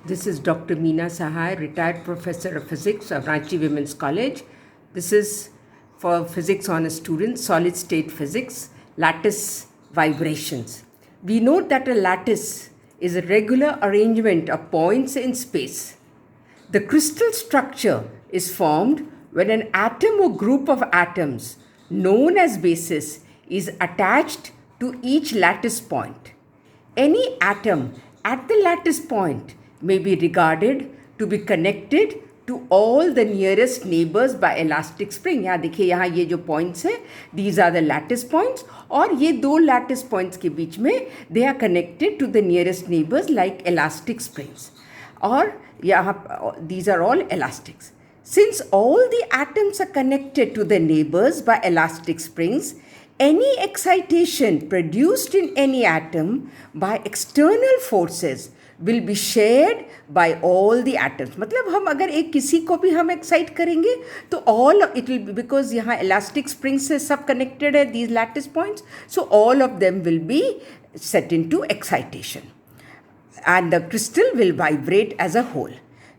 This is Dr. Meena Sahay, retired professor of physics of Ranchi Women's College. This is for physics honors students, solid state physics, lattice vibrations. We note that a lattice is a regular arrangement of points in space. The crystal structure is formed when an atom or group of atoms, known as bases, is attached to each lattice point. Any atom at the lattice point may be regarded to be connected to all the nearest neighbors by elastic spring. यहाँ देखिए, यहाँ ये जो points है, these are the lattice points, और ये दो lattice points के बीच में they are connected to the nearest neighbors like elastic springs. और यहाँ these are all elastics. Since all the atoms are connected to the neighbors by elastic springs, any excitation produced in any atom by external forces will be shared by all the atoms. मतलब हम अगर एक किसी को भी हम excite करेंगे तो all it will be, because यहाँ elastic springs से सब connected है these lattice points, so all of them will be set into excitation and the crystal will vibrate as a whole.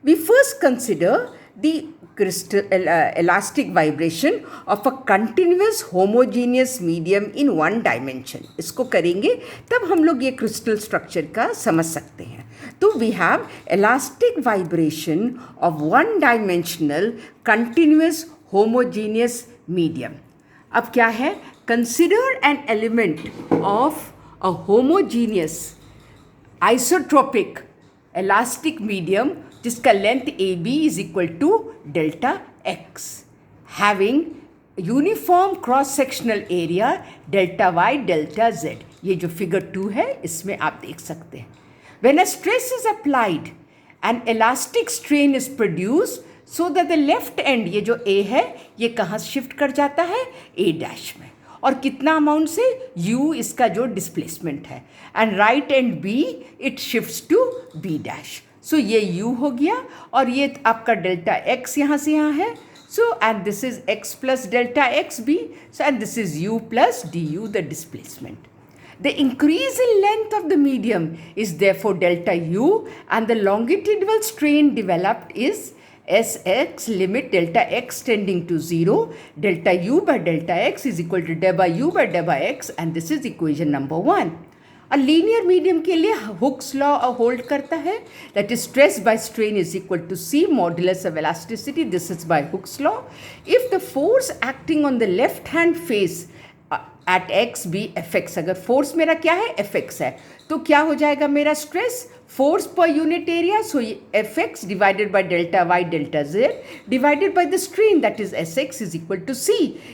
We first consider the crystal elastic vibration of a continuous homogeneous medium in one dimension. इसको करेंगे तब हम लोग ये crystal structure का समझ सकते हैं. तो we have elastic vibration of one dimensional continuous homogeneous medium. अब क्या है? Consider an element of a homogeneous isotropic elastic medium जिसका length A B is equal to delta x, having uniform cross sectional area delta Y delta Z. ये जो figure 2 है इसमें आप देख सकते हैं. When a stress is applied N elastic strain is produced so that the left and, ये जो ए है ये कहाँ शिफ्ट कर जाता है? ए डैश में. और कितना अमाउंट से? u इसका जो डिस्प्लेसमेंट है, and right and B it shifts to B dash. So ये u हो गया और ये आपका डेल्टा x यहाँ से यहाँ है. So and this is x plus delta x B. So and this is u plus d u the displacement. The increase in length of the medium is therefore delta u and the longitudinal strain developed is Sx limit delta x tending to 0, delta u by delta x is equal to del by u by del by x, and this is equation number 1. A linear medium के लिए Hooke's law hold करता है, that is stress by strain is equal to C modulus of elasticity. This is by Hooke's law. If the force acting on the left hand face at x be fx, अगर force मेरा क्या है? fx है, तो क्या हो जाएगा मेरा stress? Force per unit area, so fx divided by delta y delta z divided by the strain, that is sx is equal to c,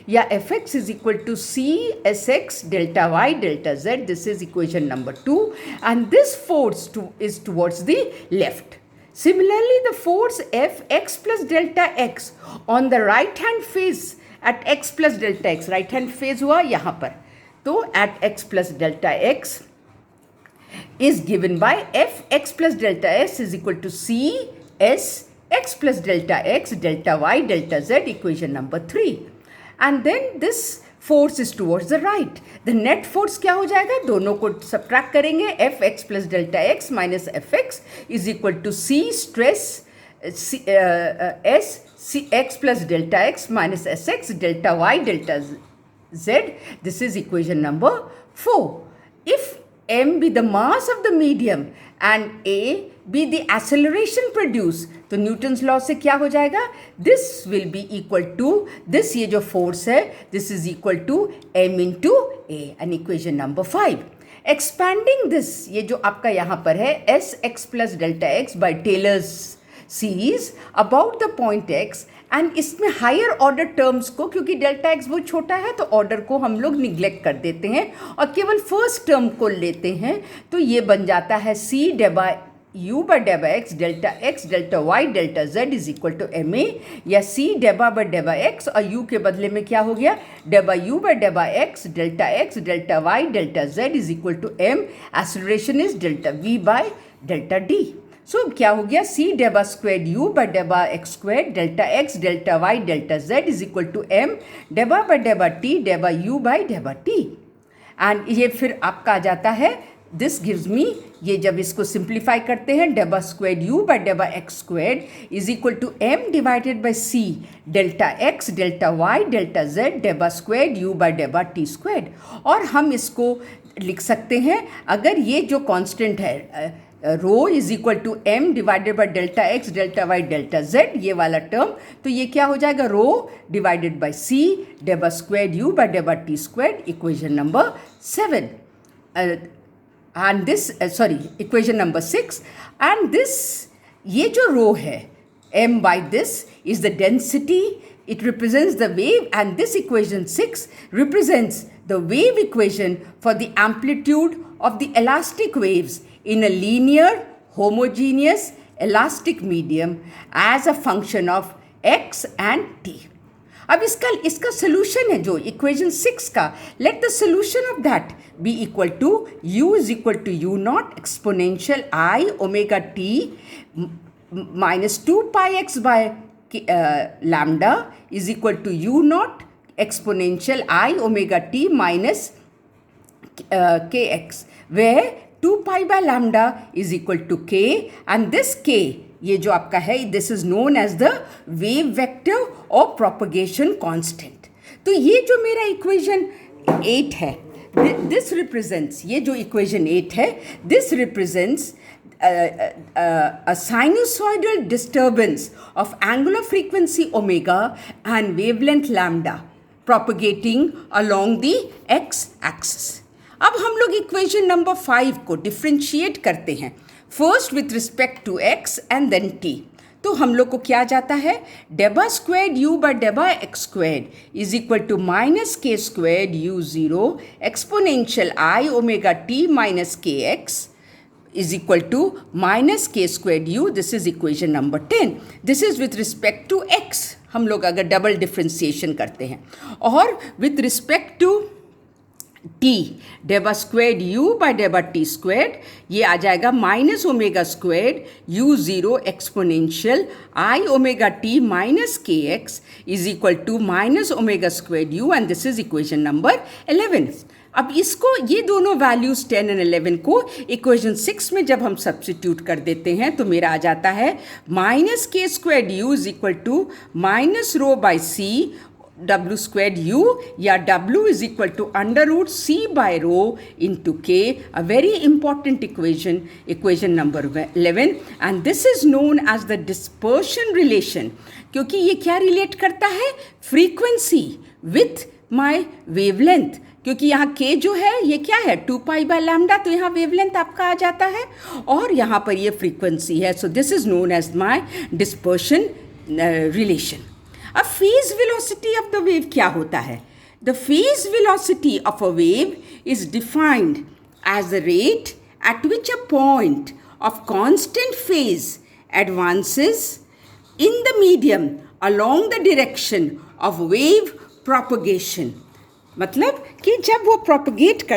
या fx is equal to c sx delta y delta z. This is equation number 2 and this force is towards the left. Similarly, the force Fx plus delta x on the right hand face at x plus delta x, right hand phase हुआ यहाँ पर, तो at x plus delta x is given by Fx plus delta s is equal to c s x plus delta x delta y delta z, equation number 3. And then this force is towards the right. The net force क्या हो जाएगा? दोनों को subtract करेंगे. Fx plus delta x minus Fx is equal to c stress s c x plus delta x minus sx delta y delta z. This is equation number 4. If m be the mass of the medium and a be the acceleration produced, तो Newton's law से क्या हो जाएगा? This will be equal to this, ये जो force है this is equal to m into a, and equation number 5. Expanding this, ये जो आपका यहाँ पर है s x plus delta x by Taylor's series about the point x, एंड इसमें हायर ऑर्डर टर्म्स को, क्योंकि डेल्टा एक्स बहुत छोटा है तो ऑर्डर को हम लोग निग्लेक्ट कर देते हैं और केवल फर्स्ट टर्म को लेते हैं, तो ये बन जाता है c डेबा u by डेबा x delta y delta z is equal to M A, या c डेबा बाय डेबा x और u के बदले में क्या हो गया? डेबा u by डेबा x delta y delta z is equal to m, acceleration is delta v by delta d. So क्या हो गया? c डेबा स्क्वेयर u बाय डेबा x square delta x delta y delta z is equal to m डेबा by डेबा t डेबा u by डेबा t. And ये फिर आपका आ जाता है दिस गिव्स मी, ये जब इसको सिंप्लीफाई करते हैं, डेबा स्क्वेड यू बाय डेबा X squared is equal to M divided by C delta X delta Y delta Z डेबा स्क्वेड यू बाय डेबा टी स्क्वेड। और हम इसको लिख सकते हैं, अगर ये जो कांस्टेंट है rho is equal to M divided by delta X delta Y delta Z, ये वाला टर्म, तो ये क्या हो जाएगा, रो डिवाइडेड बाय सी डेबा स्क्वेड यू बाय डेबा T squared, equation number 7 and this equation number 6, and this, ये जो रो है m by this is the density, it represents the wave, and this equation 6 represents the wave equation for the amplitude of the elastic waves in a linear homogeneous elastic medium as a function of x and t. अब इसका solution है जो equation 6 का, let the solution of that be equal to u is equal to u nought exponential i omega t minus 2 pi x by lambda is equal to u nought exponential i omega t minus kx, where 2 pi by lambda is equal to k, and this k, ये जो आपका है, this is known as the wave vector और propagation constant. तो ये जो मेरा equation 8 है, दिस रिप्रेजेंट्स, ये जो इक्वेशन 8 है, this represents a sinusoidal disturbance of angular frequency omega and wavelength lambda propagating along the x axis. अब हम लोग इक्वेशन नंबर 5 को डिफ्रेंशिएट करते हैं, first with respect to x and then t। तो हम लोग को क्या जाता है, डेबा स्क्वेड यू बाय डेबा X squared is equal to minus K squared U zero exponential I omega T minus K X is equal to minus k squared u. This is equation number 10. This is with respect to x. हम लोग अगर double differentiation करते हैं, और with respect to t, डेबा squared u by डेबा T squared, ये आ जाएगा minus omega squared u zero exponential I omega T minus K X is equal to minus omega squared u, and this is equation number 11. अब इसको, ये दोनों values 10 and 11 को equation 6 में जब हम सब्स्टिट्यूट कर देते हैं तो मेरा आ जाता है minus K squared U is equal to minus rho by C W squared U, या W is equal to under root C by rho into K, a very important equation, equation number 11, and this is known as the dispersion relation, क्योंकि ये क्या relate करता है, frequency with my wavelength, क्योंकि यहाँ k जो है ये क्या है 2 पाई बाय लैम्डा, तो यहाँ वेवलेंथ आपका आ जाता है, और यहाँ पर ये फ्रीक्वेंसी है, so this is known as my dispersion relation. अब phase velocity of the wave क्या होता है, the phase velocity of a wave is defined as the rate at which a point of constant phase advances in the medium along the direction of wave propagation. मतलब कि जब वो propagate